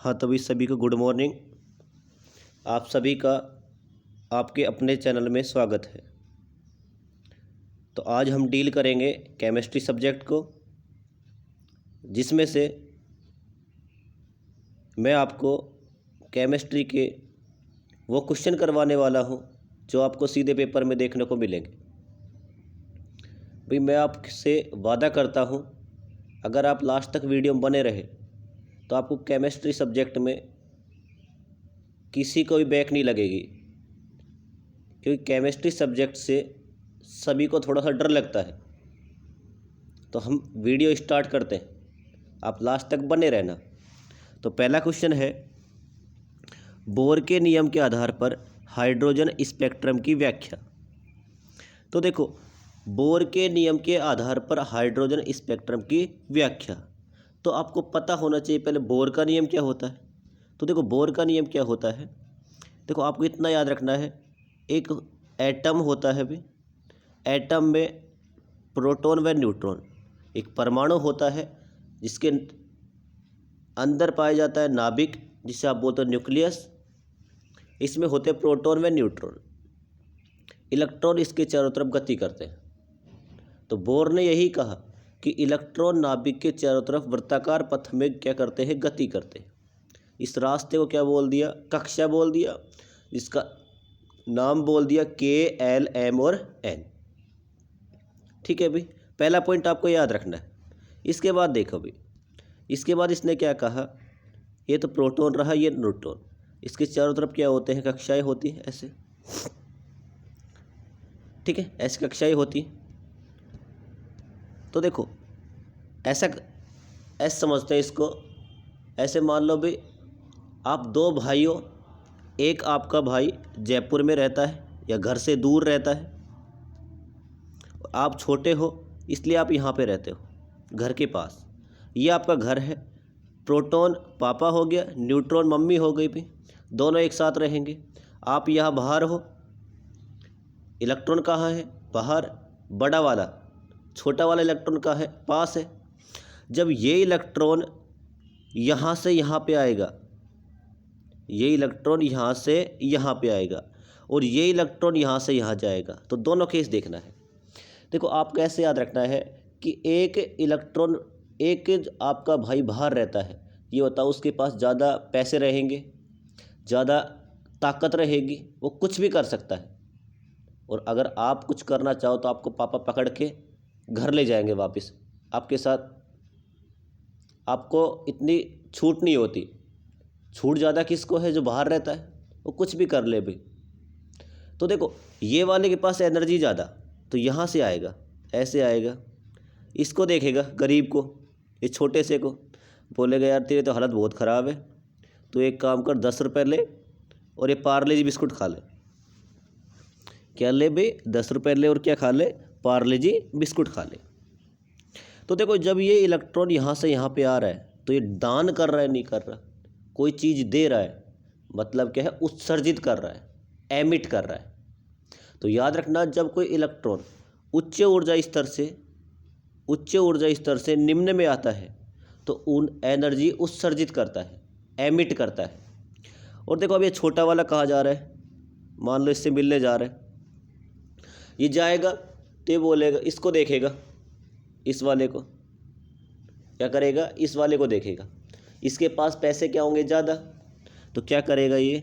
हाँ तो भी सभी को गुड मॉर्निंग। आप सभी का आपके अपने चैनल में स्वागत है। तो आज हम डील करेंगे केमिस्ट्री सब्जेक्ट को, जिसमें से मैं आपको केमिस्ट्री के वो क्वेश्चन करवाने वाला हूँ जो आपको सीधे पेपर में देखने को मिलेंगे। भाई मैं आपसे वादा करता हूँ, अगर आप लास्ट तक वीडियो में बने रहे तो आपको केमिस्ट्री सब्जेक्ट में किसी को भी बैक नहीं लगेगी, क्योंकि केमिस्ट्री सब्जेक्ट से सभी को थोड़ा सा डर लगता है। तो हम वीडियो स्टार्ट करते हैं, आप लास्ट तक बने रहना। तो पहला क्वेश्चन है, बोर के नियम के आधार पर हाइड्रोजन स्पेक्ट्रम की व्याख्या। तो देखो, बोर के नियम के आधार पर हाइड्रोजन स्पेक्ट्रम की व्याख्या, तो आपको पता होना चाहिए पहले बोर का नियम क्या होता है। तो देखो, बोर का नियम क्या होता है, देखो आपको इतना याद रखना है, एक एटम होता है भी, एटम में प्रोटॉन व न्यूट्रॉन, एक परमाणु होता है जिसके अंदर पाया जाता है नाभिक, जिसे आप बोलते हो न्यूक्लियस। इसमें होते हैं प्रोटॉन व न्यूट्रॉन, इलेक्ट्रॉन इसके चारों तरफ गति करते हैं। तो बोर ने यही कहा कि इलेक्ट्रॉन नाभिक के चारों तरफ वृत्ताकार पथ में क्या करते हैं, गति करते हैं। इस रास्ते को क्या बोल दिया, कक्षा बोल दिया, जिसका नाम बोल दिया K, L, M और N। ठीक है भाई, पहला पॉइंट आपको याद रखना है। इसके बाद देखो भाई, इसके बाद इसने क्या कहा, ये तो प्रोटॉन रहा, ये न्यूट्रॉन, इसके चारों तरफ क्या होते हैं, कक्षाएं होती हैं ऐसे। ठीक है, ऐसी कक्षाएं होती हैं। तो देखो ऐसे समझते हैं इसको, ऐसे मान लो भाई आप दो भाइयों, एक आपका भाई जयपुर में रहता है या घर से दूर रहता है, आप छोटे हो इसलिए आप यहाँ पे रहते हो घर के पास, ये आपका घर है। प्रोटॉन पापा हो गया, न्यूट्रॉन मम्मी हो गई भी, दोनों एक साथ रहेंगे। आप यहाँ बाहर हो, इलेक्ट्रॉन कहाँ है, बाहर, बड़ा वाला, छोटा वाला इलेक्ट्रॉन कहाँ है, पास है। जब ये इलेक्ट्रॉन यहाँ से यहाँ पे आएगा, ये इलेक्ट्रॉन यहाँ से यहाँ पे आएगा और ये इलेक्ट्रॉन यहाँ से यहाँ जाएगा, तो दोनों केस देखना है। देखो आप कैसे याद रखना है कि एक इलेक्ट्रॉन, एक आपका भाई बाहर रहता है, ये बताओ उसके पास ज़्यादा पैसे रहेंगे, ज़्यादा ताकत रहेगी, वो कुछ भी कर सकता है। और अगर आप कुछ करना चाहो तो आपको पापा पकड़ के घर ले जाएंगे वापस, आपके साथ आपको इतनी छूट नहीं होती। छूट ज़्यादा किसको है, जो बाहर रहता है, वो कुछ भी कर ले भाई। तो देखो ये वाले के पास एनर्जी ज़्यादा, तो यहाँ से आएगा, ऐसे आएगा, इसको देखेगा गरीब को, ये छोटे से को बोलेगा यार तेरी तो हालत बहुत ख़राब है, तो एक काम कर 10 रुपये ले और ये पार्ले जी बिस्कुट खा ले। क्या ले भाई, 10 रुपये ले और क्या खा ले, पार्ले जी बिस्कुट खा ले। तो देखो जब ये इलेक्ट्रॉन यहाँ से यहाँ पे आ रहा है, तो ये दान कर रहा है, नहीं कर रहा, कोई चीज़ दे रहा है, मतलब क्या है, उत्सर्जित कर रहा है, एमिट कर रहा है। तो याद रखना, जब कोई इलेक्ट्रॉन उच्च ऊर्जा स्तर से निम्न में आता है तो उन एनर्जी उत्सर्जित करता है, एमिट करता है। और देखो अब ये छोटा वाला कहाँ जा रहा है, मान लो इससे मिलने जा रहा है, ये जाएगा तो ये बोलेगा, इसको देखेगा, इस वाले को क्या करेगा, इस वाले को देखेगा, इसके पास पैसे क्या होंगे, ज़्यादा, तो क्या करेगा ये,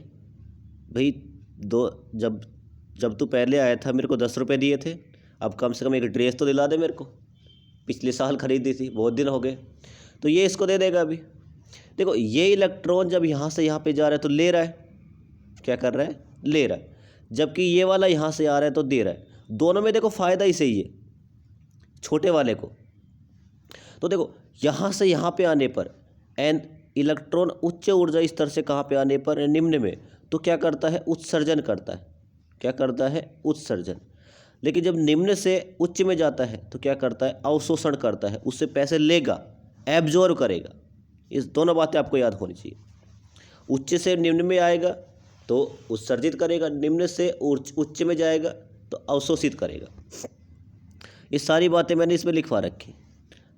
भाई जब तू पहले आया था मेरे को 10 रुपये दिए थे, अब कम से कम एक ड्रेस तो दिला दे मेरे को, पिछले साल खरीदी थी, बहुत दिन हो गए, तो ये इसको दे देगा अभी। देखो ये इलेक्ट्रॉन जब यहाँ से यहाँ पे जा रहा है तो ले रहा है, क्या कर रहा है, ले रहा है, जबकि ये वाला यहाँ से आ रहा है तो दे रहा है। दोनों में देखो फ़ायदा ही सही है, छोटे वाले को। तो देखो यहाँ से यहाँ पे आने पर इलेक्ट्रॉन उच्च ऊर्जा स्तर से कहाँ पे आने पर, निम्न में, तो क्या करता है, उत्सर्जन करता है, क्या करता है, उत्सर्जन। लेकिन जब निम्न से उच्च में जाता है तो क्या करता है, अवशोषण करता है, उससे पैसे लेगा, एब्जॉर्ब करेगा। इस दोनों बातें आपको याद होनी चाहिए। उच्च से निम्न में आएगा तो उत्सर्जित करेगा, निम्न से उच्च में जाएगा तो अवशोषित करेगा। ये सारी बातें मैंने इसमें लिखवा रखी।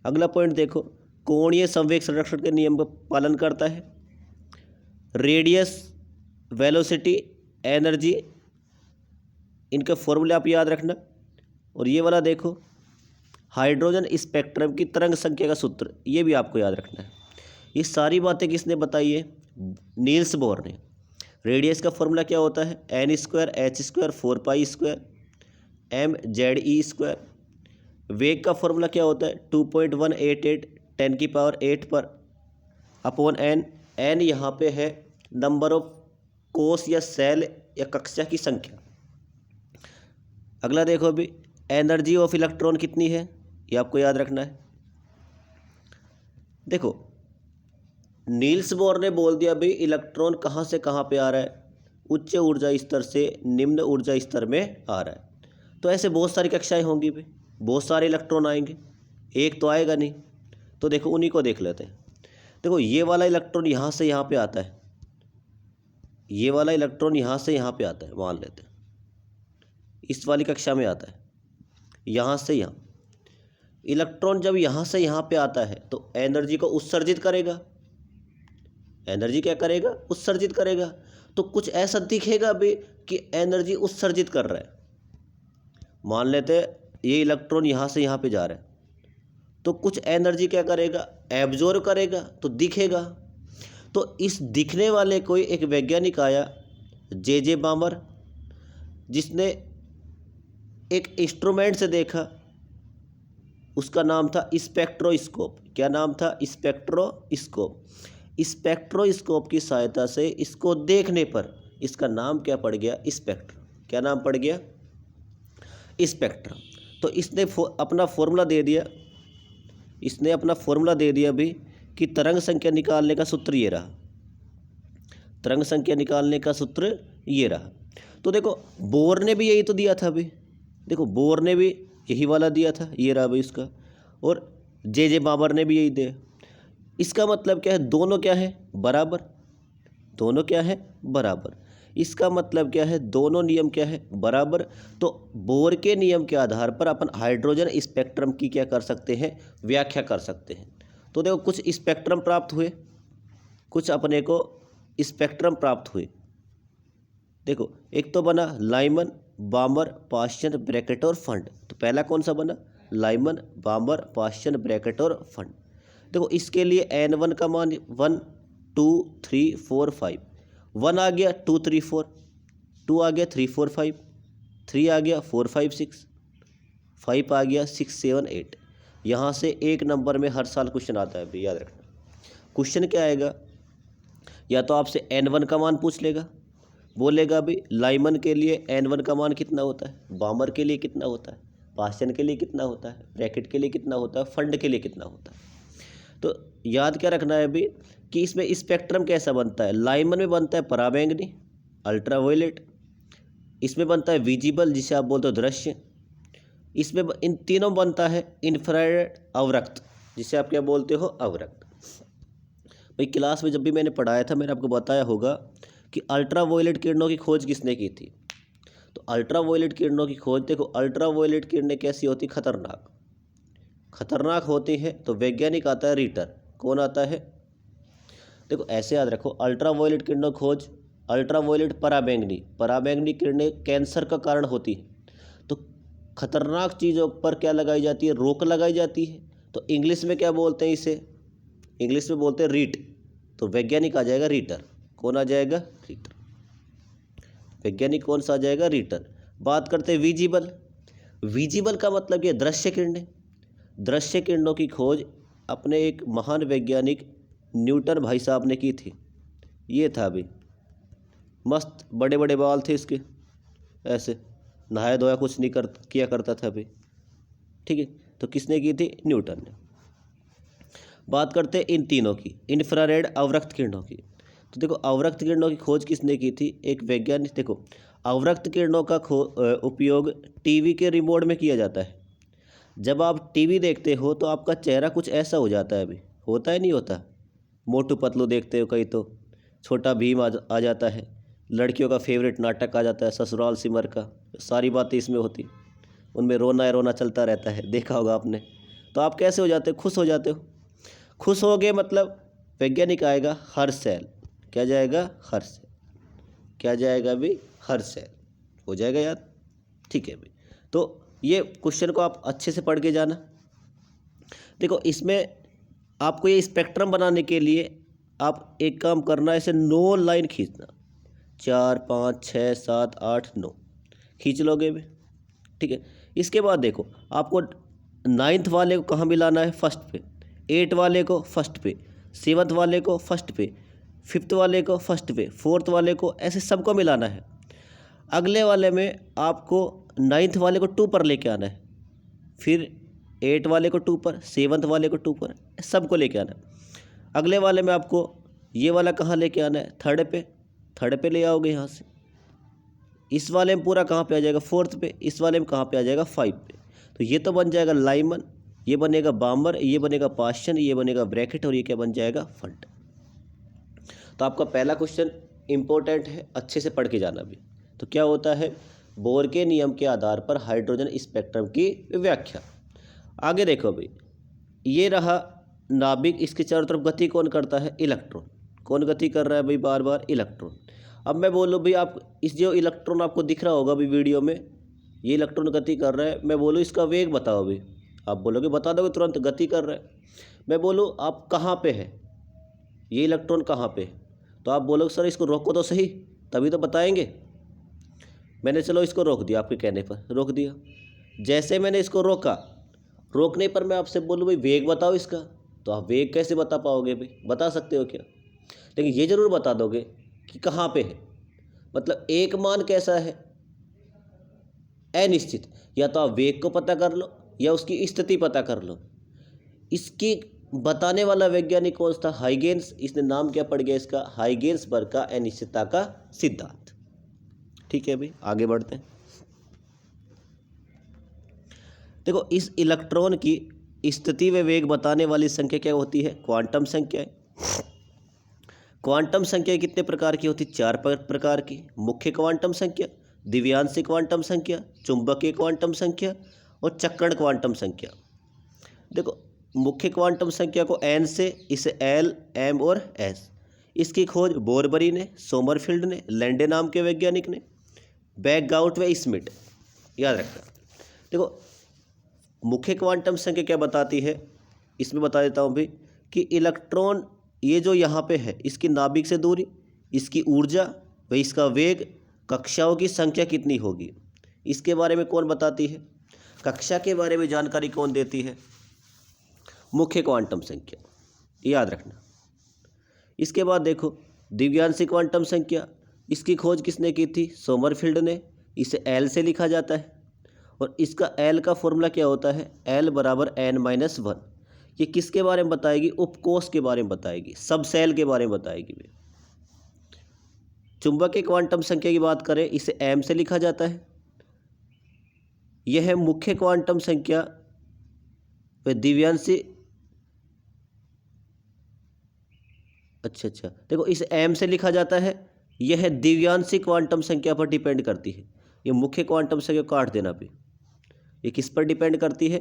अगला पॉइंट देखो, कोणीय संवेग संरक्षण के नियम का पालन करता है। रेडियस, वेलोसिटी, एनर्जी, इनके फॉर्मूले आप याद रखना। और ये वाला देखो, हाइड्रोजन स्पेक्ट्रम की तरंग संख्या का सूत्र, ये भी आपको याद रखना है। ये सारी बातें किसने बताई है? नील्स बोर ने। रेडियस का फॉर्मूला क्या होता है? N square h square 4 pi square m z e square. वेग का फॉर्मूला क्या होता है? 2.188 10⁸ पर अपॉन एन। एन यहाँ पे है नंबर ऑफ कोष या सेल या कक्षा की संख्या। अगला देखो अभी, एनर्जी ऑफ इलेक्ट्रॉन कितनी है, ये आपको याद रखना है। देखो, नील्स बोर ने बोल दिया भाई इलेक्ट्रॉन कहाँ से कहाँ पे आ रहा है, उच्च ऊर्जा स्तर से निम्न ऊर्जा स्तर में आ रहा है। तो ऐसे बहुत सारी कक्षाएं होंगी भाई, बहुत सारे इलेक्ट्रॉन आएंगे, एक तो आएगा नहीं। तो देखो उन्हीं को देख लेते हैं। देखो, ये वाला इलेक्ट्रॉन यहाँ से यहाँ पे आता है, ये वाला इलेक्ट्रॉन यहाँ से यहाँ पे आता है, मान लेते हैं इस वाली कक्षा में आता है, यहाँ से यहाँ। इलेक्ट्रॉन जब यहाँ से यहाँ पे आता है तो एनर्जी को उत्सर्जित करेगा। एनर्जी क्या करेगा? उत्सर्जित करेगा। तो कुछ ऐसा दिखेगा भी कि एनर्जी उत्सर्जित कर रहा है। मान लेते हैं ये इलेक्ट्रॉन यहाँ से यहाँ पे जा रहा है, तो कुछ एनर्जी क्या करेगा? एब्जॉर्ब करेगा, तो दिखेगा। तो इस दिखने वाले कोई एक वैज्ञानिक आया, जे बामर, जिसने एक इंस्ट्रूमेंट से देखा, उसका नाम था स्पेक्ट्रोस्कोप। क्या नाम था? स्पेक्ट्रोस्कोप। स्पेक्ट्रोस्कोप की सहायता से इसको देखने पर इसका नाम क्या पड़ गया? स्पेक्ट्रम। क्या नाम पड़ गया? स्पेक्ट्रम। तो इसने अपना फॉर्मूला दे दिया, इसने अपना फॉर्मूला दे दिया भी कि तरंग संख्या निकालने का सूत्र ये रहा। तरंग संख्या निकालने का सूत्र ये रहा। तो देखो, बोर ने भी यही तो दिया था अभी। देखो, बोर ने भी यही वाला दिया था, ये रहा भाई इसका। और जे बाबर ने भी यही दिया। इसका मतलब क्या है? दोनों क्या है? बराबर। दोनों क्या है? बराबर। इसका मतलब क्या है? दोनों नियम क्या है? बराबर। तो बोर के नियम के आधार पर अपन हाइड्रोजन स्पेक्ट्रम की क्या कर सकते हैं? व्याख्या कर सकते हैं। तो देखो, कुछ स्पेक्ट्रम प्राप्त हुए, कुछ अपने को स्पेक्ट्रम प्राप्त हुए। देखो, एक तो बना लाइमन, बामर, पाश्चन, ब्रैकेट और फंड। तो पहला कौन सा बना? लाइमन, बामर, पाश्चन, ब्रैकेट और फंड। देखो, इसके लिए N1 का मान 1 2 3 4 5। 1 आ गया 2 3 4, 2 आ गया 3 4 5, 3 आ गया 4 5 6, 5 आ गया 6 7 8। यहाँ से एक नंबर में हर साल क्वेश्चन आता है भी, याद रखना। क्वेश्चन क्या आएगा? या तो आपसे N1 का मान पूछ लेगा, बोलेगा भी लाइमन के लिए N1 का मान कितना होता है, बामर के लिए कितना होता है, पाश्चन के लिए कितना होता है, ब्रैकेट के लिए कितना होता है, फंड के लिए कितना होता है। तो याद क्या रखना है अभी कि इसमें स्पेक्ट्रम कैसा बनता है? लाइमन में बनता है पराबैंगनी, अल्ट्रावायलेट। इसमें बनता है विजिबल, जिसे आप बोलते हो दृश्य। इसमें इन तीनों बनता है इंफ्रारेड, अवरक्त, जिसे आप क्या बोलते हो? अवरक्त। भाई, क्लास में जब भी मैंने पढ़ाया था, मैंने आपको बताया होगा कि अल्ट्रावायलेट किरणों की खोज किसने की थी। तो अल्ट्रावायलेट किरणों की खोज, देखो अल्ट्रावायलेट किरणें कैसी होती? खतरनाक। खतरनाक होती है तो वैज्ञानिक आता है रीटर। कौन आता है? देखो, ऐसे याद रखो, अल्ट्रावायलेट किरणों खोज, अल्ट्रावायलेट पराबैंगनी। पराबैंगनी किरणें कैंसर का कारण होती है। तो खतरनाक चीज़ों पर क्या लगाई जाती है? रोक लगाई जाती है। तो इंग्लिश में क्या बोलते हैं इसे? इंग्लिश में बोलते हैं रीट। तो वैज्ञानिक आ जाएगा रीटर। कौन आ जाएगा? रीटर। वैज्ञानिक कौन सा आ जाएगा? रीटर। बात करते हैं विजिबल। विजिबल का मतलब ये दृश्य किरणें। दृश्य किरणों की खोज अपने एक महान वैज्ञानिक न्यूटन भाई साहब ने की थी। ये था अभी, मस्त बड़े बड़े बाल थे इसके, ऐसे नहाया धोया कुछ नहीं किया करता था अभी, ठीक है। तो किसने की थी? न्यूटन ने। बात करते हैं इन तीनों की, इंफ्रारेड, अवरक्त किरणों की। तो देखो, अवरक्त किरणों की खोज किसने की थी? एक वैज्ञानिक। देखो, अवरक्त किरणों का उपयोग टीवी के रिमोट में किया जाता है। जब आप टीवी देखते हो तो आपका चेहरा कुछ ऐसा हो जाता है, अभी होता है नहीं होता? मोटू पतलू देखते हो, कहीं तो छोटा भीम आ जाता है, लड़कियों का फेवरेट नाटक आ जाता है ससुराल सिमर का, सारी बातें इसमें होती, उनमें रोना रोना चलता रहता है, देखा होगा आपने। तो आप कैसे हो जाते हो? खुश हो जाते हो। खुश हो गए मतलब वैज्ञानिक आएगा हर सेल। क्या जाएगा, हर सेल। क्या जाएगा भी, हर सेल। हो जाएगा याद, ठीक है भाई। तो ये क्वेश्चन को आप अच्छे से पढ़ के जाना। देखो इसमें आपको ये स्पेक्ट्रम बनाने के लिए आप एक काम करना, ऐसे 9 लाइन खींचना, 4 5 6 7 8 9 खींच लोगे भी, ठीक है। इसके बाद देखो आपको 9th वाले को कहाँ मिलाना है, फर्स्ट पे, 8 वाले को फर्स्ट पे, 7th वाले को फर्स्ट पे, 5th वाले को फर्स्ट पे, 4th वाले को, ऐसे सबको मिलाना है। अगले वाले में आपको 9th वाले को 2 पर लेके आना है, फिर 8 वाले को 2 पर, 7th वाले को 2 पर, सबको लेके आना है। अगले वाले में आपको ये वाला कहाँ लेके आना है, थर्ड पे ले आओगे यहाँ से। इस वाले में पूरा कहाँ पे आ जाएगा, 4th पे। इस वाले में कहाँ पे आ जाएगा, 5 पे। तो ये तो बन जाएगा लाइमन, ये बनेगा बाम्बर, ये बनेगा पास्चन, ये बनेगा ब्रैकेट, और ये क्या बन जाएगा, फंट। तो आपका पहला क्वेश्चन इंपॉर्टेंट है, अच्छे से पढ़ के जाना भी। तो क्या होता है, बोर के नियम के आधार पर हाइड्रोजन स्पेक्ट्रम की व्याख्या। आगे देखो भाई, ये रहा नाभिक, इसके चारों तरफ गति कौन करता है, इलेक्ट्रॉन। कौन गति कर रहा है भाई, बार बार इलेक्ट्रॉन। अब मैं बोलूँ भाई, आप इस जो इलेक्ट्रॉन आपको दिख रहा होगा भाई वीडियो में, ये इलेक्ट्रॉन गति कर रहा है। मैं बोलूँ इसका वेग बताओ भाई, आप बोलोगे बता दोगे तुरंत, गति कर रहा है। मैं बोलूँ आप कहाँ पे है, ये इलेक्ट्रॉन कहाँ पे है, तो आप बोलोगे सर इसको रोको तो सही, तभी तो बताएंगे। मैंने चलो इसको रोक दिया, आपके कहने पर रोक दिया। जैसे मैंने इसको रोका, रोकने पर मैं आपसे बोलूँ भाई वेग बताओ इसका, तो आप वेग कैसे बता पाओगे भाई, बता सकते हो क्या, लेकिन ये ज़रूर बता दोगे कि कहाँ पे है। मतलब एक मान कैसा है, अनिश्चित। या तो आप वेग को पता कर लो या उसकी स्थिति पता कर लो। इसकी बताने वाला वैज्ञानिक कौन था, हाइगेन्स। इसने नाम क्या पड़ गया इसका, हाइगेन्सबर्ग का अनिश्चितता का सिद्धांत। ठीक है भाई, आगे बढ़ते हैं। देखो इस इलेक्ट्रॉन की स्थिति व वेग बताने वाली संख्या क्या होती है, क्वांटम संख्या है। क्वांटम संख्या कितने प्रकार की होती है, 4 प्रकार की। मुख्य क्वांटम संख्या, द्वितीयांशी क्वांटम संख्या, चुंबकीय क्वांटम संख्या और चक्रण क्वांटम संख्या। देखो मुख्य क्वांटम संख्या को एन से, इसे एल, एम और एस। इसकी खोज बोरबरी ने, सोमरफील्ड ने, लैंडे नाम के वैज्ञानिक ने, बैकगाउट व स्मिट, याद रखना। देखो मुख्य क्वांटम संख्या क्या बताती है, इसमें बता देता हूँ भाई कि इलेक्ट्रॉन ये जो यहाँ पे है, इसकी नाभिक से दूरी, इसकी ऊर्जा व इसका वेग, कक्षाओं की संख्या कितनी होगी, इसके बारे में कौन बताती है। कक्षा के बारे में जानकारी कौन देती है, मुख्य क्वांटम संख्या, याद रखना। इसके बाद देखो द्वितीयांशी क्वांटम संख्या, इसकी खोज किसने की थी, सोमरफील्ड ने। इसे एल से लिखा जाता है और इसका एल का फॉर्मूला क्या होता है, एल बराबर n-1। ये किसके बारे में बताएगी, उपकोष के बारे में बताएगी, सब सेल के बारे में बताएगी। चुंबकीय क्वांटम संख्या की बात करें, इसे m से लिखा जाता है। यह है मुख्य क्वांटम संख्या व द्वितीयांशी। अच्छा देखो इसे m से लिखा जाता है, यह द्वितीयांशी क्वांटम संख्या पर डिपेंड करती है। ये मुख्य क्वांटम संख्या काट देना भी, ये किस पर डिपेंड करती है,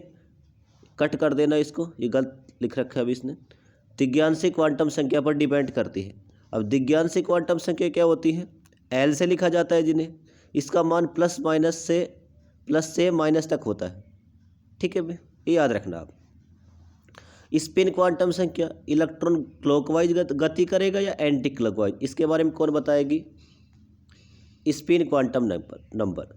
कट कर देना इसको, ये गलत लिख रखा है अभी इसने। द्वितीयांशी क्वांटम संख्या पर डिपेंड करती है। अब द्वितीयांशी क्वांटम संख्या क्या होती है, एल से लिखा जाता है जिन्हें, इसका मान प्लस से माइनस तक होता है। ठीक है भाई, ये याद रखना आप। स्पिन क्वांटम संख्या, इलेक्ट्रॉन क्लॉकवाइज गति करेगा या एंटी क्लॉकवाइज, इसके बारे में कौन बताएगी, स्पिन क्वांटम नंबर।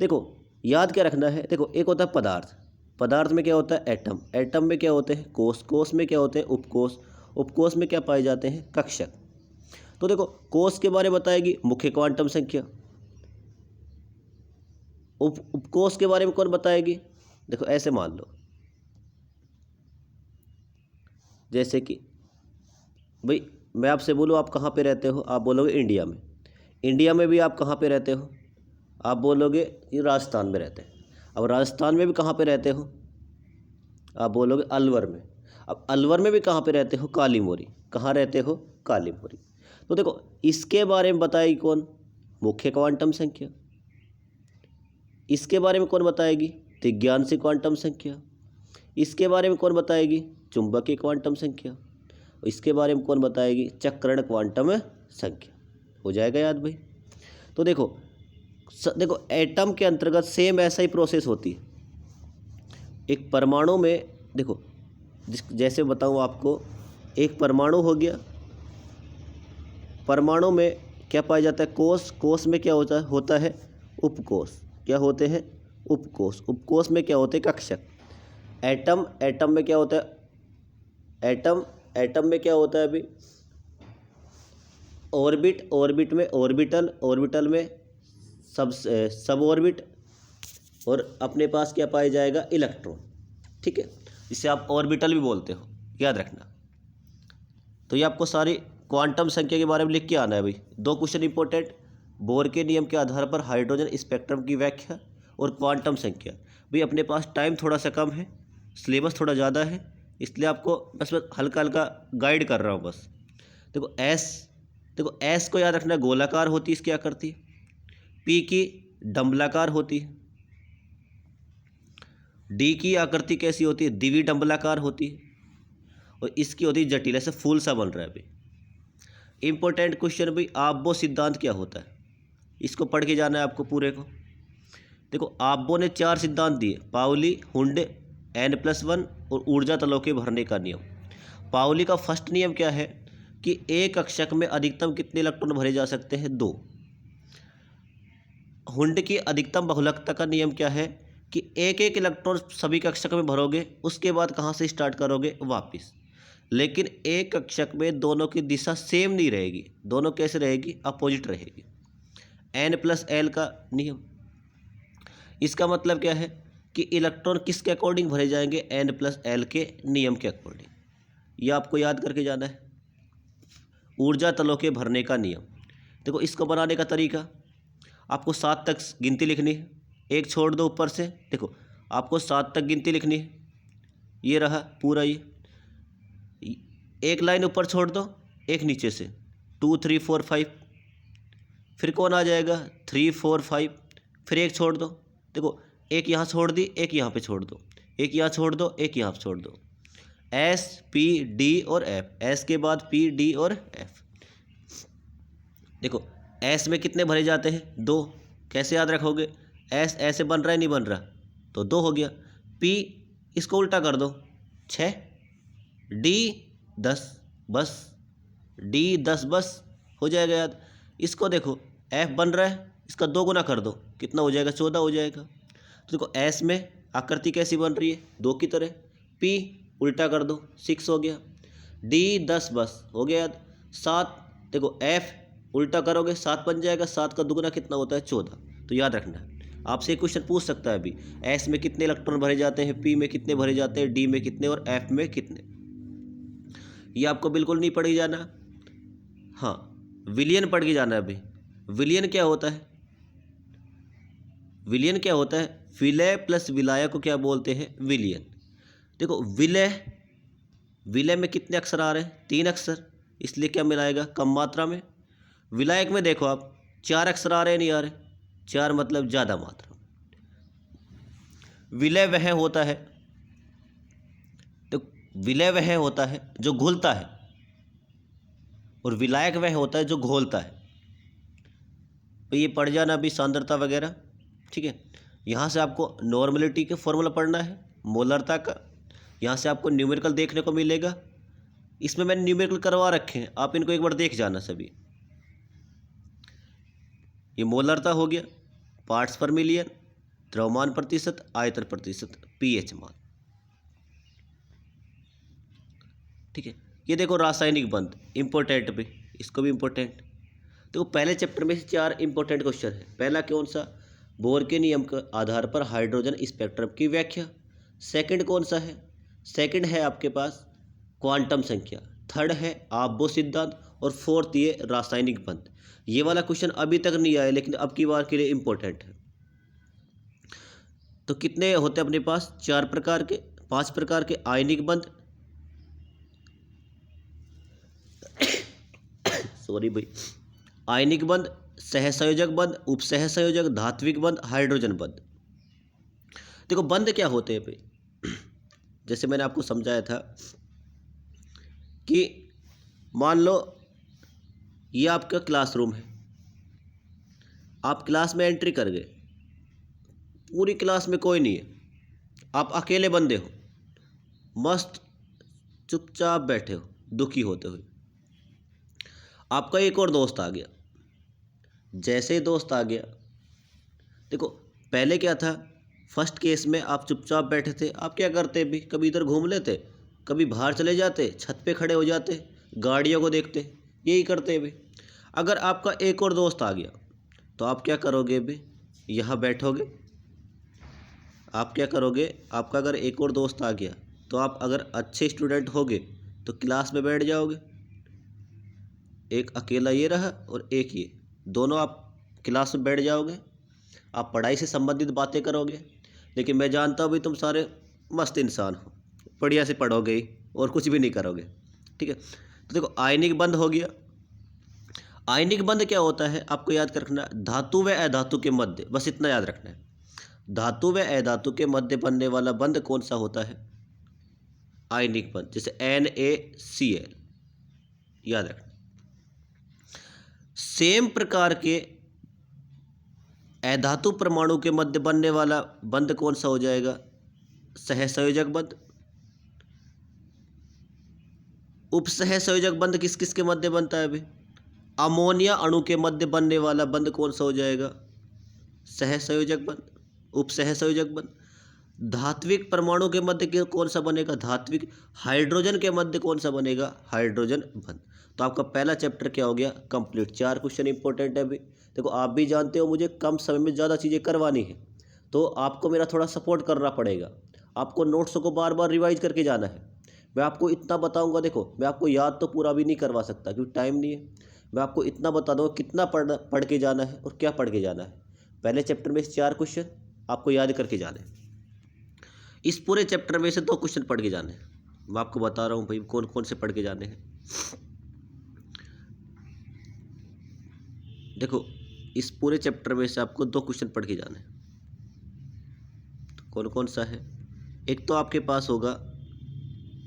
देखो याद क्या रखना है, देखो एक होता है पदार्थ, पदार्थ में क्या होता है एटम, एटम में क्या होते हैं कोष, कोष में क्या होते हैं उपकोष, उपकोष में क्या पाए जाते हैं कक्षक। तो देखो कोष के बारे में बताएगी मुख्य क्वांटम संख्या, उपकोष के बारे में कौन बताएगी। देखो ऐसे मान लो, जैसे कि भाई मैं आपसे बोलूँ आप कहाँ पे रहते हो, आप बोलोगे इंडिया में। इंडिया में भी आप कहाँ पे रहते हो, आप बोलोगे ये राजस्थान में रहते हैं। अब राजस्थान में भी कहाँ पे रहते हो, आप बोलोगे अलवर में। अब अलवर में भी कहाँ पे रहते हो, काली मोरी। कहाँ रहते हो, काली मोरी। तो देखो इसके बारे में बताएगी कौन, मुख्य क्वांटम संख्या। इसके बारे में कौन बताएगी, द्वितीयांशी क्वांटम संख्या। इसके बारे में कौन बताएगी, चुंबकीय क्वांटम संख्या। और इसके बारे में कौन बताएगी? चक्रण क्वांटम संख्या। हो जाएगा याद भाई। तो देखो देखो एटम के अंतर्गत सेम ऐसा ही प्रोसेस होती है। एक परमाणु में देखो जैसे बताऊँ आपको, एक परमाणु हो गया, परमाणु में क्या पाया जाता है? कोष। कोष में क्या होता है? उपकोष। क्या होते हैं? उपकोष। उपकोष में क्या होते हैं? कक्षक। एटम। एटम में क्या होता है? एटम में क्या होता है अभी? ऑर्बिट। ऑर्बिट में ऑर्बिटल। ऑर्बिटल में सब ऑर्बिट। और अपने पास क्या पाया जाएगा? इलेक्ट्रॉन। ठीक है, इसे आप ऑर्बिटल भी बोलते हो, याद रखना। तो ये आपको सारी क्वांटम संख्या के बारे में लिख के आना है भाई। 2 क्वेश्चन इंपॉर्टेंट, बोर के नियम के आधार पर हाइड्रोजन स्पेक्ट्रम की व्याख्या और क्वांटम संख्या। भाई अपने पास टाइम थोड़ा सा कम है, सिलेबस थोड़ा ज़्यादा है, इसलिए आपको बस हल्का हल्का गाइड कर रहा हूँ बस। देखो एस को याद रखना, गोलाकार होती है, इस क्या करती है? पी की डंबलाकार होती है। डी की आकृति कैसी होती है? द्विडंबलाकार होती है। और इसकी होती है जटिल, ऐसे फूल सा बन रहा है भाई। इंपॉर्टेंट क्वेश्चन भाई, आब्बो सिद्धांत क्या होता है? इसको पढ़ के जाना है आपको पूरे को। देखो आब्बो ने 4 सिद्धांत दिए, पाउली, हुंड, N+1 और ऊर्जा तलों के भरने का नियम। पाउली का फर्स्ट नियम क्या है कि एक कक्षक में अधिकतम कितने इलेक्ट्रॉन भरे जा सकते हैं? 2। हुंड की अधिकतम बहुलकता का नियम क्या है कि एक एक इलेक्ट्रॉन सभी कक्षक में भरोगे, उसके बाद कहाँ से स्टार्ट करोगे? वापस। लेकिन एक कक्षक में दोनों की दिशा सेम नहीं रहेगी, दोनों कैसे रहेगी? अपोजिट रहेगी। N+L का नियम, इसका मतलब क्या है कि इलेक्ट्रॉन किसके अकॉर्डिंग भरे जाएंगे? N+L के नियम के अकॉर्डिंग। यह आपको याद करके जाना है। ऊर्जा तलों के भरने का नियम, देखो इसको बनाने का तरीका, आपको 7 तक गिनती लिखनी है, एक छोड़ दो ऊपर से। देखो आपको 7 तक गिनती लिखनी है, ये रहा पूरा, ये एक लाइन ऊपर छोड़ दो, एक नीचे से 2 3 4 5, फिर कौन आ जाएगा? 3 4 5, फिर एक छोड़ दो। देखो एक यहाँ छोड़ दी, एक यहाँ पे छोड़ दो, एक यहाँ छोड़ दो, एक यहाँ पे छोड़ दो। S P D और F, S के बाद P D और F। देखो S में कितने भरे जाते हैं? 2। कैसे याद रखोगे? S ऐसे बन रहा है, नहीं बन रहा, तो 2 हो गया। P इसको उल्टा कर दो, 6। D 10, बस D 10 बस, हो जाएगा याद। इसको देखो F बन रहा है, इसका 2 गुना कर दो, कितना हो जाएगा? 14 हो जाएगा। तो देखो S में आकृति कैसी बन रही है? 2 की तरह। P उल्टा कर दो, 6 हो गया। D 10 बस, हो गया याद। 7, देखो F उल्टा करोगे 7 बन जाएगा, 7 का दुगुना कितना होता है? 14। तो याद रखना, आपसे एक क्वेश्चन पूछ सकता है अभी, S में कितने इलेक्ट्रॉन भरे जाते हैं, P में कितने भरे जाते हैं, D में कितने और F में कितने। ये आपको बिल्कुल नहीं पढ़ के जाना। हाँ, विलियन पढ़ के जाना है अभी। विलियन क्या होता है? विलियन क्या होता है? विलय प्लस विलाय को क्या बोलते हैं? विलियन। देखो विलय में कितने अक्षर आ रहे हैं? 3 अक्षर, इसलिए क्या मिलाएगा? कम मात्रा में। विलायक में देखो आप 4 अक्षर आ रहे हैं, नहीं आ रहे? 4 मतलब ज़्यादा मात्रा। विलय वह होता है, तो विलय वह होता है जो घुलता है, और विलायक वह होता है जो घोलता है। तो ये पढ़ जाना अभी, सांद्रता वगैरह, ठीक है। यहाँ से आपको नॉर्मलिटी के फॉर्मूला पढ़ना है, मोलरता का। यहाँ से आपको न्यूमेरिकल देखने को मिलेगा, इसमें मैंने न्यूमेरिकल करवा रखे हैं, आप इनको एक बार देख जाना सभी। ये मोलरता हो गया, पार्ट्स पर मिलियन, द्रव्यमान प्रतिशत, आयतन प्रतिशत, पीएच मान, ठीक है। ये देखो रासायनिक बंध, इंपॉर्टेंट भी, इसको भी इंपॉर्टेंट। देखो पहले चैप्टर में से 4 इंपॉर्टेंट क्वेश्चन है। पहला कौन सा? बोर के नियम के आधार पर हाइड्रोजन स्पेक्ट्रम की व्याख्या। सेकंड कौन सा है? सेकंड है आपके पास क्वांटम संख्या। थर्ड है आब्बो सिद्धांत, और फोर्थ ये रासायनिक बंध। ये वाला क्वेश्चन अभी तक नहीं आया, लेकिन अब की बार के लिए इंपॉर्टेंट है। तो कितने होते हैं अपने पास? 4 प्रकार के, 5 प्रकार के आयनिक बंध, सॉरी भाई, आयनिक बंध, सहसंयोजक बंध, उपसहसंयोजक, धात्विक बंध, हाइड्रोजन बंध। देखो बंध क्या होते हैं भाई, जैसे मैंने आपको समझाया था कि मान लो ये आपका क्लासरूम है, आप क्लास में एंट्री कर गए, पूरी क्लास में कोई नहीं है, आप अकेले बंदे हो, मस्त चुपचाप बैठे हो दुखी होते हुए। आपका एक और दोस्त आ गया, जैसे ही दोस्त आ गया, देखो पहले क्या था, फर्स्ट केस में आप चुपचाप बैठे थे, आप क्या करते भी, कभी इधर घूम लेते, कभी बाहर चले जाते, छत पे खड़े हो जाते, गाड़ियों को देखते, यही करते भी। अगर आपका एक और दोस्त आ गया तो आप क्या करोगे भी, यहाँ बैठोगे। आप क्या करोगे, आपका अगर एक और दोस्त आ गया तो आप अगर अच्छे स्टूडेंट होगे तो क्लास में बैठ जाओगे। एक अकेला ये रहा और एक ये, दोनों आप क्लास में बैठ जाओगे, आप पढ़ाई से संबंधित बातें करोगे। लेकिन मैं जानता हूँ भाई तुम सारे मस्त इंसान हो, बढ़िया से पढ़ोगे ही और कुछ भी नहीं करोगे, ठीक है। तो देखो आयनिक बंध हो गया। आयनिक बंध क्या होता है आपको याद रखना, धातु व अधातु के मध्य, बस इतना याद रखना है। धातु व अधातु के मध्य बनने वाला बंध कौन सा होता है, आयनिक बंध, जैसे NaCl, याद रखना। सेम प्रकार के अधातु परमाणु के मध्य बनने वाला बंध कौन सा हो जाएगा, सहसंयोजक बंध। उपसहसंयोजक बंध किस किस के मध्य बनता है अभी, अमोनिया अणु के मध्य बनने वाला बंध कौन सा हो जाएगा, सहसंयोजक बंध, उपसहसंयोजक बंध। धात्विक परमाणु के मध्य कौन सा बनेगा, धात्विक। हाइड्रोजन के मध्य कौन सा बनेगा, हाइड्रोजन बंध। तो आपका पहला चैप्टर क्या हो गया, कंप्लीट। 4 क्वेश्चन इंपॉर्टेंट है अभी। देखो आप भी जानते हो मुझे कम समय में ज़्यादा चीज़ें करवानी है, तो आपको मेरा थोड़ा सपोर्ट करना पड़ेगा। आपको नोट्स को बार बार रिवाइज करके जाना है। मैं आपको इतना बताऊंगा, देखो मैं आपको याद तो पूरा भी नहीं करवा सकता क्योंकि टाइम नहीं है। मैं आपको इतना बता दूंगा कितना पढ़ के जाना है और क्या पढ़ के जाना है। पहले चैप्टर में 4 क्वेश्चन आपको याद करके जाने हैं, इस पूरे चैप्टर में से 2 क्वेश्चन पढ़ के जाने हैं। मैं आपको बता रहा हूँ भाई कौन कौन से पढ़ के जाने हैं। देखो इस पूरे चैप्टर में से आपको 2 क्वेश्चन पढ़ के जाने हैं। तो कौन कौन सा है, एक तो आपके पास होगा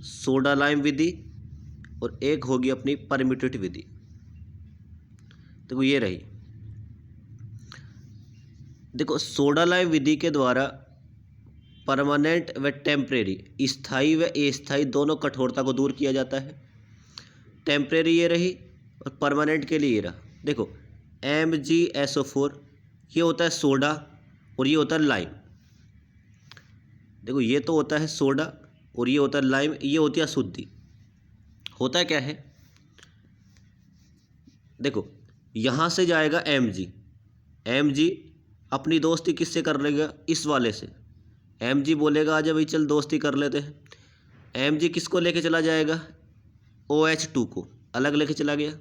सोडा लाइम विधि और एक होगी अपनी परम्यूटेटिव विधि। देखो ये रही, देखो सोडा लाइम विधि के द्वारा परमानेंट व टेम्परेरी, स्थायी व अस्थायी दोनों कठोरता को दूर किया जाता है। टेम्परेरी ये रही और परमानेंट के लिए ये रहा। देखो MgSO4 ये होता है सोडा और ये होता है लाइम। देखो ये तो होता है सोडा और ये होता है लाइम, ये होती है अशुद्धि। होता है क्या है, देखो यहाँ से जाएगा Mg अपनी दोस्ती किससे कर लेगा, इस वाले से। Mg बोलेगा आजा भाई चल दोस्ती कर लेते हैं। Mg किसको लेके चला जाएगा, OH2 को अलग लेके चला गया।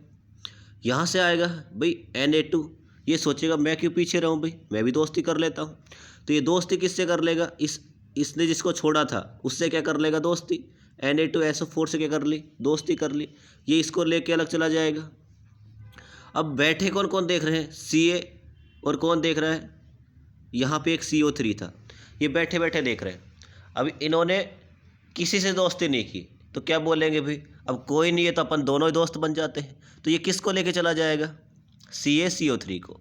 यहाँ से आएगा भाई Na2, ये सोचेगा मैं क्यों पीछे रहूँ भाई, मैं भी दोस्ती कर लेता हूँ। तो ये दोस्ती किससे कर लेगा, इसने जिसको छोड़ा था उससे क्या कर लेगा दोस्ती, Na2SO4 से क्या कर ली, दोस्ती कर ली। ये इसको लेके अलग चला जाएगा। अब बैठे कौन कौन देख रहे हैं, Ca, और कौन देख रहा है, यहाँ पे एक CO3 था, ये बैठे बैठे देख रहे हैं। अब इन्होंने किसी से दोस्ती नहीं की तो क्या बोलेंगे भाई, अब कोई नहीं है तो अपन दोनों ही दोस्त बन जाते हैं। तो ये किसको लेके चला जाएगा, CaCO3 को।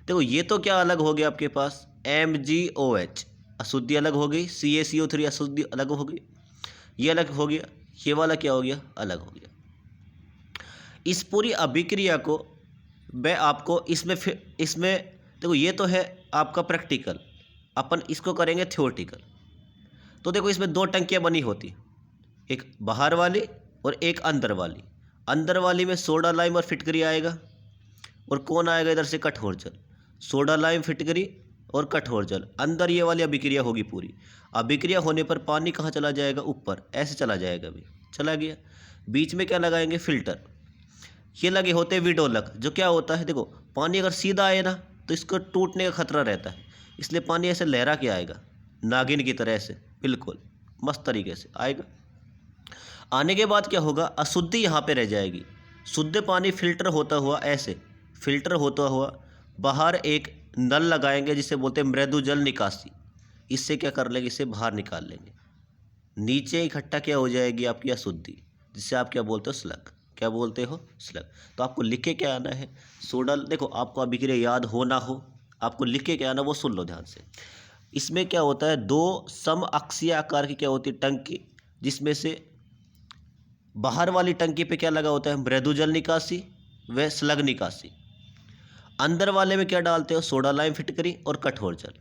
देखो ये तो क्या अलग हो गया आपके पास, MgOH अशुद्धि अलग हो गई, CaCO3 अशुद्धि अलग हो गई, ये अलग हो गया, ये वाला क्या हो गया, अलग हो गया। इस पूरी अभिक्रिया को मैं आपको इसमें देखो ये तो है आपका प्रैक्टिकल, अपन इसको करेंगे थ्योरेटिकल। तो देखो इसमें 2 टंकियाँ बनी होती, एक बाहर वाली और एक अंदर वाली। अंदर वाली में सोडा लाइम और फिटकरी आएगा और कौन आएगा इधर से, कठोर जल। सोडा लाइम फिटकरी और कठोर जल, अंदर ये वाली अभिक्रिया होगी पूरी। अभिक्रिया होने पर पानी कहाँ चला जाएगा, ऊपर ऐसे चला जाएगा, भी चला गया। बीच में क्या लगाएंगे, फिल्टर। ये लगे होते हैं विडोलक, जो क्या होता है, देखो पानी अगर सीधा आए ना तो इसको टूटने का खतरा रहता है, इसलिए पानी ऐसे लहरा के आएगा, नागिन की तरह से, बिल्कुल मस्त तरीके से आएगा। आने के बाद क्या होगा, अशुद्धि यहाँ पे रह जाएगी। शुद्ध पानी फिल्टर होता हुआ ऐसे फिल्टर होता हुआ बाहर एक नल लगाएंगे जिसे बोलते हैं मृदु जल निकासी। इससे क्या कर लेंगे, इसे बाहर निकाल लेंगे। नीचे इकट्ठा क्या हो जाएगी आपकी अशुद्धि, जिसे आप क्या बोलते हो, स्लग। क्या बोलते हो, स्लग। तो आपको लिख के क्या आना है, सोडा। देखो आपको अभिक्रिया याद हो ना हो, आपको लिख के क्या आना वो सुन लो ध्यान से। इसमें क्या होता है, दो सम अक्षीय आकार की क्या होती है टंकी, जिसमें से बाहर वाली टंकी पे क्या लगा होता है, मृदु जल निकासी व स्लग निकासी। अंदर वाले में क्या डालते हो, सोडा लाइम फिटकरी और कठोर जल।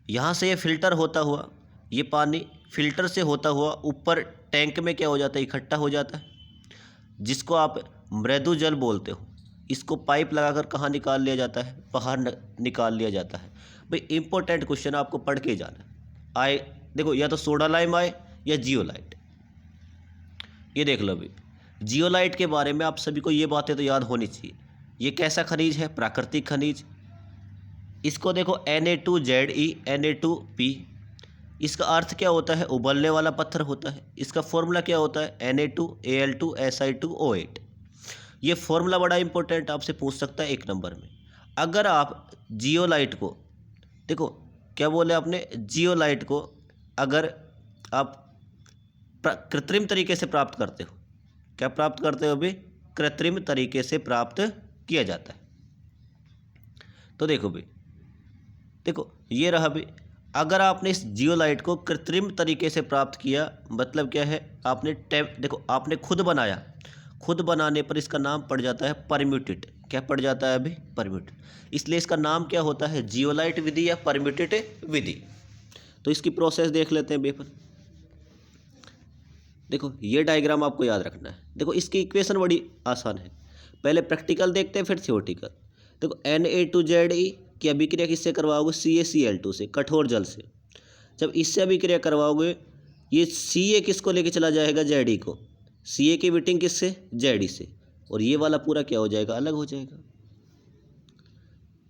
यहाँ से ये फिल्टर होता हुआ, ये पानी फिल्टर से होता हुआ ऊपर टैंक में क्या हो जाता है, इकट्ठा हो जाता है, जिसको आप मृदु जल बोलते हो। इसको पाइप लगाकर कहाँ निकाल लिया जाता है, बाहर निकाल लिया जाता है। भाई इंपॉर्टेंट क्वेश्चन आपको पढ़ के जाना है। आए देखो, या तो सोडा लाइम आए या जियोलाइट। ये देख लो भाई, जियोलाइट के बारे में आप सभी को ये बातें तो याद होनी चाहिए। ये कैसा खनिज है, प्राकृतिक खनिज। इसको देखो Na2Ze Na2P, इसका अर्थ क्या होता है, उबलने वाला पत्थर होता है। इसका फॉर्मूला क्या होता है, Na2Al2Si2O8। ये फॉर्मूला बड़ा इंपॉर्टेंट, आपसे पूछ सकता है 1 नंबर में। अगर आप जियोलाइट को, देखो क्या बोले आपने, जियोलाइट को अगर आप कृत्रिम तरीके से प्राप्त करते हो, क्या प्राप्त करते हो अभी, कृत्रिम तरीके से प्राप्त किया जाता है। तो देखो भाई, देखो ये रहा भाई, अगर आपने इस जियोलाइट को कृत्रिम तरीके से प्राप्त किया, मतलब क्या है, आपने देखो आपने खुद बनाया, खुद बनाने पर इसका नाम पड़ जाता है परम्यूटेट। क्या पड़ जाता है अभी, परम्यूटेट। इसलिए इसका नाम क्या होता है, जियोलाइट विधि या परम्यूटेट विधि। तो इसकी प्रोसेस देख लेते हैं बेफर। देखो ये डायग्राम आपको याद रखना है। देखो इसकी इक्वेशन बड़ी आसान है, पहले प्रैक्टिकल देखते हैं फिर थियोरटिकल। देखो Na2Ze की अभिक्रिया किससे करवाओगे, CaCl2 से, कठोर जल से। जब इससे अभिक्रिया करवाओगे, ये Ca किसको लेके चला जाएगा, Ze को। Ca की मीटिंग किससे, Ze से, और ये वाला पूरा क्या हो जाएगा, अलग हो जाएगा।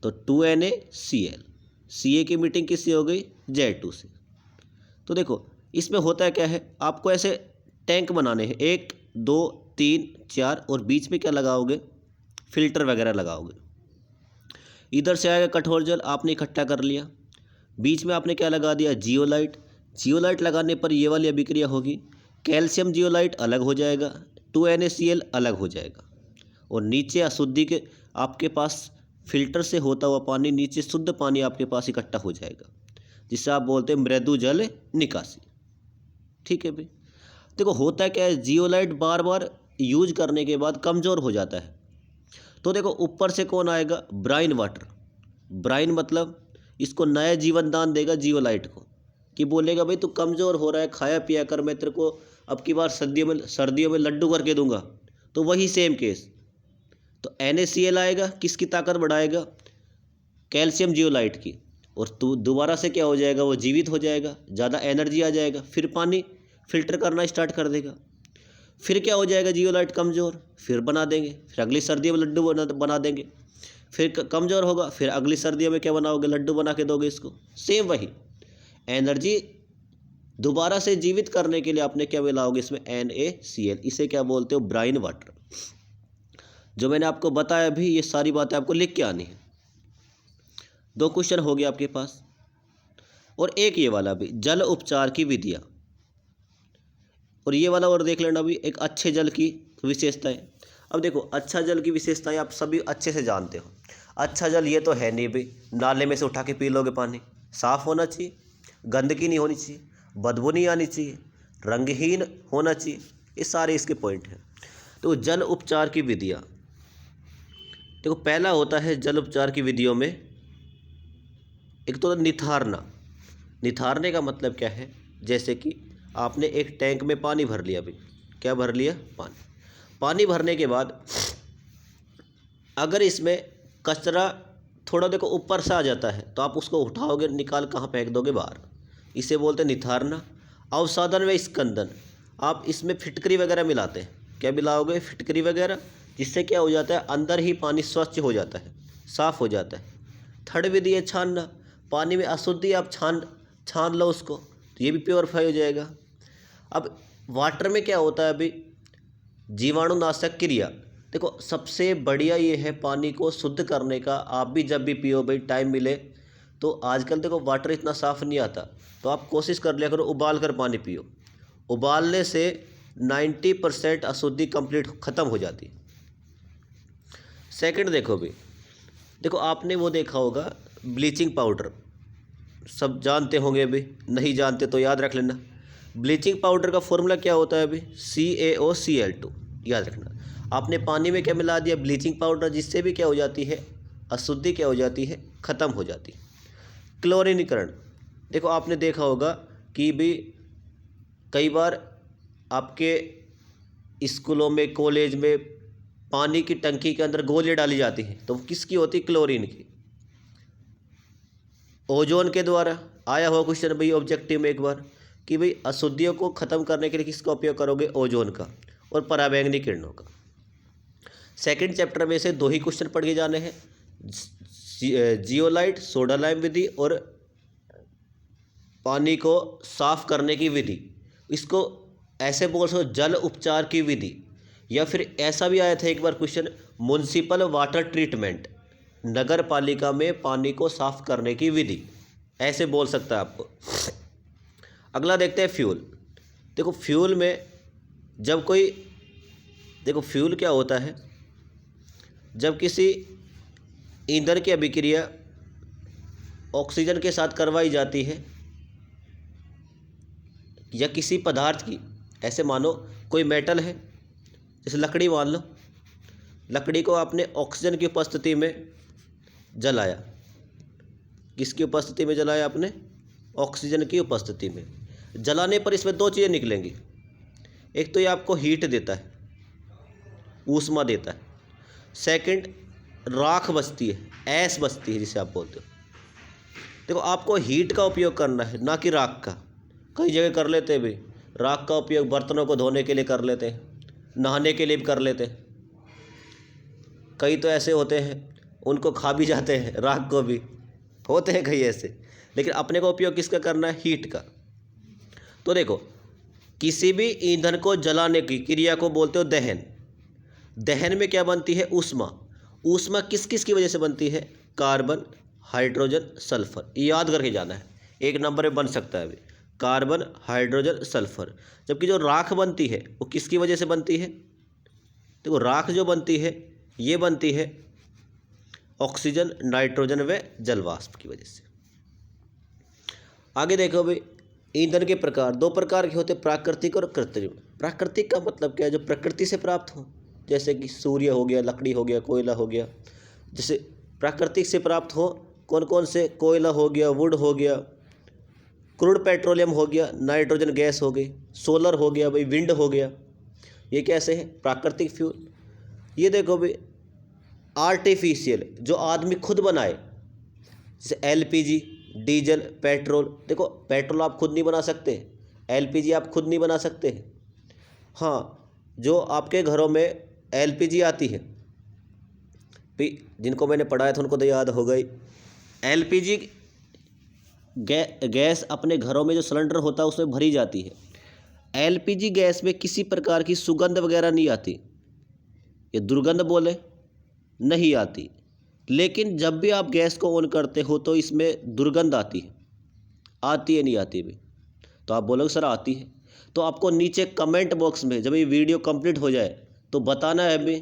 तो 2NaCl, Ca की मीटिंग किससे हो गई, Ze2 से। तो देखो इसमें होता क्या है, आपको ऐसे टैंक बनाने हैं, 1 2 3 4, और बीच में क्या लगाओगे, फिल्टर वगैरह लगाओगे। इधर से आएगा कठोर जल, आपने इकट्ठा कर लिया, बीच में आपने क्या लगा दिया, जियोलाइट। जियोलाइट लगाने पर ये वाली अभिक्रिया होगी, कैल्शियम जियोलाइट अलग हो जाएगा, 2NaCl अलग हो जाएगा, और नीचे अशुद्धि के आपके पास फिल्टर से होता हुआ पानी, नीचे शुद्ध पानी आपके पास इकट्ठा हो जाएगा, जिसे आप बोलते हैं मृदु जल निकासी। ठीक है भाई। देखो होता क्या है, जियोलाइट बार बार यूज करने के बाद कमज़ोर हो जाता है। तो देखो ऊपर से कौन आएगा, ब्राइन वाटर। ब्राइन मतलब इसको नया जीवन दान देगा जियोलाइट को, कि बोलेगा भाई तू कमज़ोर हो रहा है, खाया पिया कर, मैं तेरे को अब की बार सर्दियों में लड्डू करके दूंगा। तो वही सेम केस, तो NaCl आएगा, किसकी ताकत बढ़ाएगा, कैल्शियम जियोलाइट की, और तू दोबारा से क्या हो जाएगा, वो जीवित हो जाएगा, ज़्यादा एनर्जी आ जाएगा, फिर पानी फिल्टर करना स्टार्ट कर देगा। फिर क्या हो जाएगा, जियोलाइट कमज़ोर, फिर बना देंगे, फिर अगली सर्दियों में लड्डू बना देंगे, फिर कमज़ोर होगा, फिर अगली सर्दियों में क्या बनाओगे, लड्डू बना के दोगे इसको। सेम वही एनर्जी दोबारा से जीवित करने के लिए आपने क्या मिलाओगे इसमें, NaCl। इसे क्या बोलते हो, ब्राइन वाटर। जो मैंने आपको बताया अभी, ये सारी बातें आपको लिख के आनी है। 2 क्वेश्चन हो गए आपके पास, और एक ये वाला भी, जल उपचार की विधियाँ, और ये वाला और देख लेना भी, एक अच्छे जल की विशेषताएं। अब देखो अच्छा जल की विशेषताएं आप सभी अच्छे से जानते हो। अच्छा जल ये तो है नहीं भाई, नाले में से उठा के पी लोगे पानी, साफ़ होना चाहिए, गंदगी नहीं होनी चाहिए, बदबू नहीं आनी चाहिए, रंगहीन होना चाहिए, ये सारे इसके पॉइंट हैं। तो जल उपचार की विधियाँ, देखो पहला होता है जल उपचार की विधियों में, एक तो निथारना। निथारने का मतलब क्या है, जैसे कि आपने एक टैंक में पानी भर लिया भाई, क्या भर लिया, पानी भरने के बाद अगर इसमें कचरा थोड़ा देखो ऊपर से आ जाता है, तो आप उसको उठाओगे, निकाल कहाँ फेंक दोगे, बाहर। इसे बोलते हैं निथारना। अवसादन व स्कंदन, आप इसमें फिटकरी वगैरह मिलाते हैं, क्या मिलाओगे, फिटकरी वगैरह, जिससे क्या हो जाता है, अंदर ही पानी स्वच्छ हो जाता है, साफ़ हो जाता है। थर्ड विधि है छानना, पानी में अशुद्धि आप छान लो उसको, तो ये भी प्योरीफाई हो जाएगा। अब वाटर में क्या होता है अभी, जीवाणुनाशक क्रिया। देखो सबसे बढ़िया ये है पानी को शुद्ध करने का, आप भी जब भी पियो भाई, टाइम मिले तो। आजकल देखो वाटर इतना साफ़ नहीं आता, तो आप कोशिश कर लिया करो उबाल कर पानी पियो। उबालने से 90% अशुद्धि कंप्लीट ख़त्म हो जाती है। सेकंड देखो भी, देखो आपने वो देखा होगा ब्लीचिंग पाउडर, सब जानते होंगे अभी, नहीं जानते तो याद रख लेना। ब्लीचिंग पाउडर का फॉर्मूला क्या होता है अभी? CaOCl2, याद रखना। आपने पानी में क्या मिला दिया? ब्लीचिंग पाउडर, जिससे भी क्या हो जाती है? अशुद्धि क्या हो जाती है? ख़त्म हो जाती है। क्लोरीनीकरण, देखो आपने देखा होगा कि भी कई बार आपके स्कूलों में, कॉलेज में पानी की टंकी के अंदर गोलियां डाली जाती हैं, तो किसकी होती? क्लोरीन की। ओजोन के द्वारा आया हुआ क्वेश्चन भाई ऑब्जेक्टिव में एक बार कि भाई अशुद्धियों को ख़त्म करने के लिए किसका उपयोग करोगे? ओजोन का और पराबैंगनी किरणों का। सेकंड चैप्टर में से 2 ही क्वेश्चन पढ़ के जाने हैं, जियोलाइट सोडा लाइम विधि और पानी को साफ करने की विधि। इसको ऐसे बोल सकते हो जल उपचार की विधि, या फिर ऐसा भी आया था एक बार क्वेश्चन, म्युनिसिपल वाटर ट्रीटमेंट, नगर पालिका में पानी को साफ करने की विधि, ऐसे बोल सकता है आपको। अगला देखते हैं फ्यूल। देखो फ्यूल में जब कोई, देखो फ्यूल क्या होता है? जब किसी ईंधन की अभिक्रिया ऑक्सीजन के साथ करवाई जाती है या किसी पदार्थ की, ऐसे मानो कोई मेटल है, जैसे लकड़ी मान लो, लकड़ी को आपने ऑक्सीजन की उपस्थिति में जलाया। किसकी उपस्थिति में जलाया आपने? ऑक्सीजन की उपस्थिति में। जलाने पर इसमें 2 चीज़ें निकलेंगी। एक तो ये आपको हीट देता है, ऊष्मा देता है। सेकंड, राख बचती है, ऐश बचती है जिसे आप बोलते हो। देखो आपको हीट का उपयोग करना है, ना कि राख का। कई जगह कर लेते हैं भाई, राख का उपयोग बर्तनों को धोने के लिए कर लेते हैं, नहाने के लिए भी कर लेते हैं। कई तो ऐसे होते हैं उनको खा भी जाते हैं, राख को भी, होते हैं कई ऐसे। लेकिन अपने को उपयोग किसका करना है? हीट का। तो देखो किसी भी ईंधन को जलाने की क्रिया को बोलते हो दहन। दहन में क्या बनती है? ऊष्मा। ऊष्मा किस किस की वजह से बनती है? Carbon, hydrogen, sulphur. याद करके जाना है, 1 नंबर में बन सकता है अभी, कार्बन, हाइड्रोजन, सल्फर। जबकि जो राख बनती है वो किसकी वजह से बनती है? देखो राख जो बनती है ये बनती है ऑक्सीजन, नाइट्रोजन व जलवाष्प की वजह से। आगे देखो भाई, ईंधन के प्रकार 2 प्रकार के होते हैं, प्राकृतिक और कृत्रिम। प्राकृतिक का मतलब क्या है? जो प्रकृति से प्राप्त हो, जैसे कि सूर्य हो गया, लकड़ी हो गया, कोयला हो गया। जैसे प्राकृतिक से प्राप्त हो कौन कौन से? कोयला हो गया, वुड हो गया, क्रूड पेट्रोलियम हो गया, नाइट्रोजन गैस हो गई, सोलर हो गया भाई, विंड हो गया। ये कैसे है? प्राकृतिक फ्यूल। ये देखो भाई आर्टिफिशियल, जो आदमी खुद बनाए, जैसे LPG, डीजल, पेट्रोल। देखो पेट्रोल आप खुद नहीं बना सकते, LPG आप खुद नहीं बना सकते। हाँ, जो आपके घरों में LPG आती है भी, जिनको मैंने पढ़ाया था उनको तो याद हो गई। LPG गैस अपने घरों में जो सिलेंडर होता है उसमें भरी जाती है। LPG गैस में किसी प्रकार की सुगंध वगैरह नहीं आती, ये दुर्गंध बोले, नहीं आती। लेकिन जब भी आप गैस को ऑन करते हो तो इसमें दुर्गंध आती है। आती है नहीं आती भी? तो आप बोलोगे सर आती है। तो आपको नीचे कमेंट बॉक्स में जब ये वीडियो कंप्लीट हो जाए तो बताना है अभी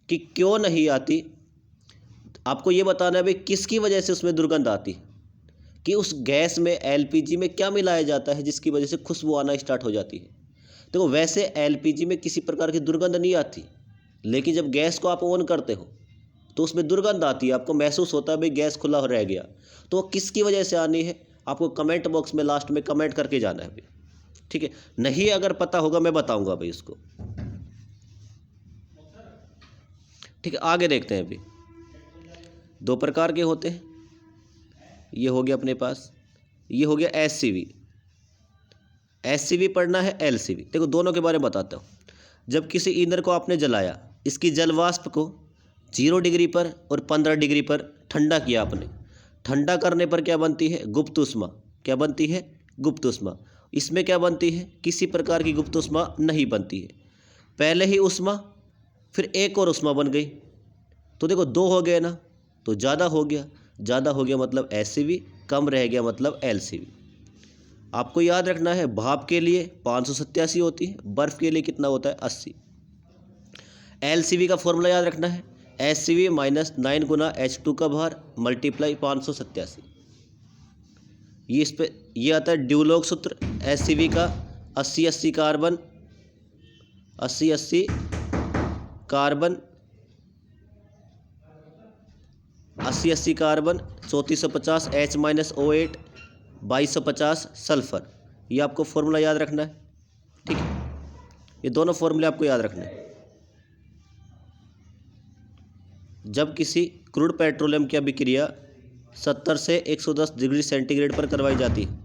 कि क्यों नहीं आती। आपको ये बताना है भाई किसकी वजह से उसमें दुर्गंध आती है, कि उस गैस में LPG में क्या मिलाया जाता है जिसकी वजह से खुशबू आना स्टार्ट हो जाती है। देखो वैसे LPG में किसी प्रकार की दुर्गंध नहीं आती, लेकिन जब गैस को आप ऑन करते हो तो उसमें दुर्गंध आती है, आपको महसूस होता है भाई गैस खुला रह गया। तो वो किसकी वजह से आनी है? आपको कमेंट बॉक्स में लास्ट में कमेंट करके जाना है भाई, ठीक है? नहीं अगर पता होगा मैं बताऊंगा भाई इसको, ठीक है? आगे देखते हैं अभी। 2 प्रकार के होते हैं, ये हो गया अपने पास, ये हो गया SCV पढ़ना है, LCV। देखो दोनों के बारे में बताता हूँ। जब किसी ईंधन को आपने जलाया, इसकी जलवाष्प को 0 डिग्री पर और 15 डिग्री पर ठंडा किया आपने। ठंडा करने पर क्या बनती है? गुप्त ऊष्मा। क्या बनती है? गुप्त ऊष्मा। इसमें क्या बनती है? किसी प्रकार की गुप्त ऊष्मा नहीं बनती है। पहले ही ऊष्मा, फिर एक और ऊष्मा बन गई, तो देखो 2 हो गए ना, तो ज़्यादा हो गया। ज़्यादा हो गया मतलब SCV, कम रह गया मतलब LCV। आपको याद रखना है भाप के लिए 587 होती है, बर्फ़ के लिए कितना होता है 80। LCV का फॉर्मूला याद रखना है HCV माइनस 9 गुना H2 का भार मल्टीप्लाई 587। ये इस पे ये आता है ड्यूलॉग सूत्र। HCV का 80-80 carbon 80-80 carbon 80-80 carbon 3450 H minus O8 2250 sulphur. ये आपको फॉर्मूला याद रखना है, ठीक है। ये दोनों फॉर्मूले आपको याद रखने हैं। जब किसी क्रूड पेट्रोलियम की अभिक्रिया 70 से 110 डिग्री सेंटीग्रेड पर करवाई जाती है